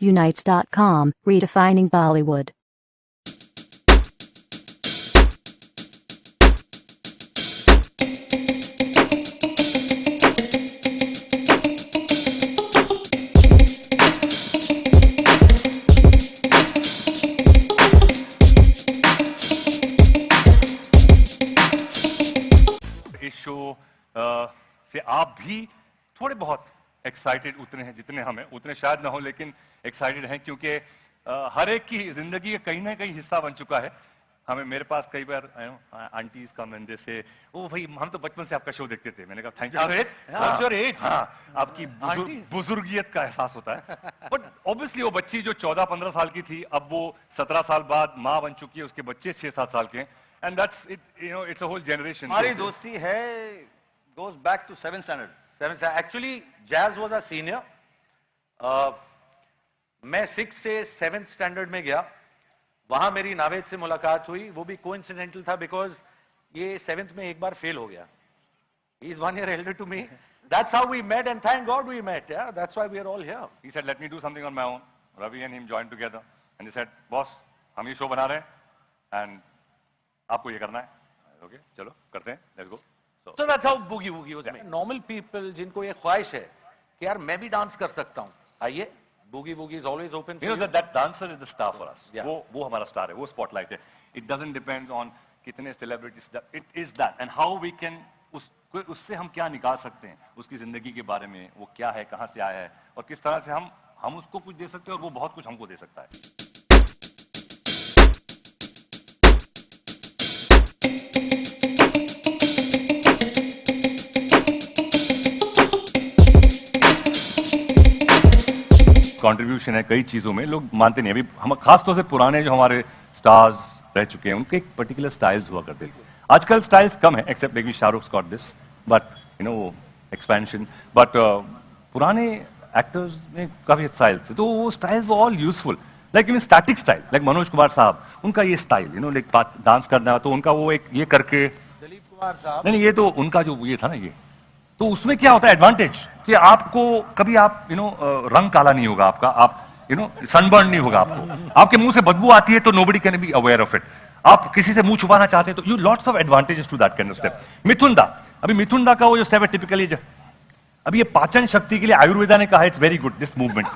Unites.com, redefining Bollywood. इस show से आप भी थोड़े बहुत एक्साइटेड उतने हैं जितने हम हैं, उतने शायद ना हो लेकिन एक्साइटेड हैं क्योंकि हर एक की जिंदगी का कहीं ना कहीं हिस्सा बन चुका है। हमें मेरे पास कई बार आंटीज का मंदिर से ओ भाई हम तो बचपन से आपका शो देखते थे। मैंने कहा थैंक यू। हाँ, आपकी बुजुर्गियत का एहसास होता है। बट ऑब्वियसली वो बच्ची जो 14-15 साल की थी अब वो 17 साल बाद माँ बन चुकी है, उसके बच्चे 6-7 साल के हैं। And that's it, you know, it's a whole generation. हमारी दोस्ती है goes back to 7th standard. 7th standard. Actually, Jazz was a senior. मैं 6 से 7th standard में गया, वहां मेरी नावेद से मुलाकात हुई, वो भी coincidental था because ये 7th में एक बार फेल हो गया. He is 1 year elder to me. That's how we met, and thank God we met. Yeah, that's why we are all here. He said, "Let me do something on my own." Ravi and him joined together, and he said, "Boss, हम ये show बना रहे हैं, and आपको ये करना है, okay चलो करते हैं, let's go." So that's how Boogie Woogie was made. Normal people जिनको ये ख्वाहिश है कि यार मैं भी डांस कर सकता हूँ, आइए, Boogie Woogie is always open for you. You know that dancer is the star for us. Yeah. वो हमारा स्टार है, वो स्पॉटलाइट है. It doesn't depend on कितने celebrities, it is that and how we can उससे हम क्या निकाल सकते हैं, उसकी जिंदगी के बारे में, वो क्या है, कहाँ से आया है और किस तरह से हम उसको कुछ दे सकते हैं और वो बहुत कुछ हमको दे सकता है. कंट्रीब्यूशन है कई चीजों में, लोग मानते नहीं. अभी हम खासतौर से पुराने जो हमारे स्टार्स रह चुके हैं उनके एक पर्टिकुलर स्टाइल्स हुआ करते थे. आजकल स्टाइल्स कम है except maybe Shahrukh got this but you know expansion. But पुराने एक्टर्स में काफी स्टाइल थे, तो वो स्टाइल्स वो all useful. Like in static style, like Manoj Kumar साहब, उनका ये style you know like dance करना, तो उनका वो एक ये करके. दिलीप कुमार साहब, नहीं, ये तो उनका जो ये था ना, ये तो उसमें क्या होता है एडवांटेज कि आपको कभी आप यू नो रंग काला नहीं होगा आपका, आप यू नो सनबर्न नहीं होगा आपको, आपके मुंह से बदबू आती है तो nobody can be aware of it. आप किसी से मुंह छुपाना चाहते हैं तो you lots of advantages to that kind of step. Mithun da, अभी मिथुन दा का वो जो स्टेप है टिपिकली, अभी ये पाचन शक्ति के लिए आयुर्वेदा ने कहा it's very good this movement.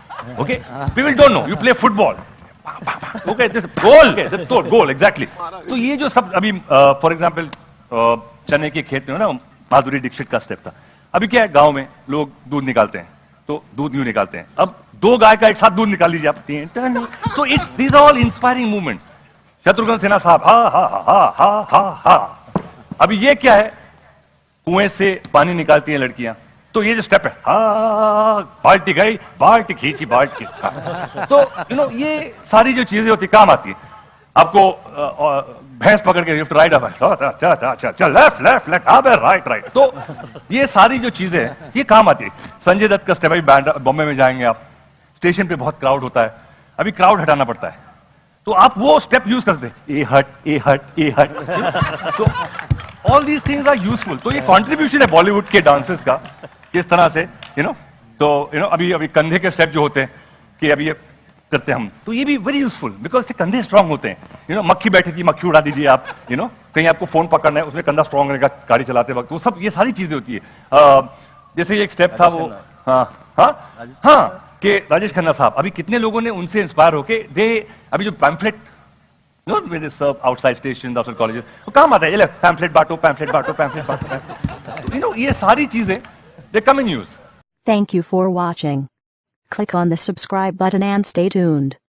Okay, people don't know, you play football, okay this goal, goal exactly. तो ये जो सब अभी फॉर एग्जांपल चने के खेत में ना माधुरी दीक्षित का स्टेप था. अभी क्या है, गांव में लोग दूध निकालते हैं तो दूध यूं निकालते हैं, अब 2 गाय का एक साथ दूध निकाल लीजिए आप. So it's these all inspiring movement. Shatrughan Sinha साहब, हा हा हा हा हा हा. अभी ये क्या है, कुएं से पानी निकालती हैं लड़कियां, तो ये जो स्टेप है, हा बाल्टी गई, बाल्टी खींची, बाल्टी. तो यू नो ये सारी जो चीजें होती काम आती है आपको. भैंस पकड़ के लिफ्ट राइट, चल लेफ्ट लेफ्ट लेफ्ट, अबे राइट राइट. तो ये सारी जो चीजें हैं ये काम आती है. संजय दत्त का स्टेप, अभी बॉम्बे में जाएंगे आप, स्टेशन पे बहुत क्राउड होता है, अभी क्राउड हटाना पड़ता है, तो आप वो स्टेप यूज करते हैं, ए हट ए हट ए हट. So all these things are useful. तो ये कॉन्ट्रीब्यूशन है बॉलीवुड के डांसेस का किस तरह से यू नो. तो यू नो अभी कंधे के स्टेप जो होते हैं कि अभी ये करते हैं हम, तो ये भी वेरी यूजफुल बिकॉज से कंधे स्ट्रांग होते हैं. यू नो मक्खी बैठेगी, मक्खी उड़ा दीजिए आप, यू नो कहीं आपको फोन पकड़ना है उसमें कंधा स्ट्रांग रहेगा गाड़ी चलाते वक्त, वो सब ये सारी चीजें होती है. जैसे ये एक स्टेप था वो, हाँ कि राजेश खन्ना साहब, अभी कितने लोगों ने उनसे इंस्पायर होके दे अभी जो pamphlet outside station, outside colleges, वो काम आता है, ये पैम्फलेट बांटो, पैम्फलेट बांटो, पैम्फलेट बांटो. यू नो ये सारी चीजें they come in use. Thank you for watching. Click on the subscribe button and stay tuned.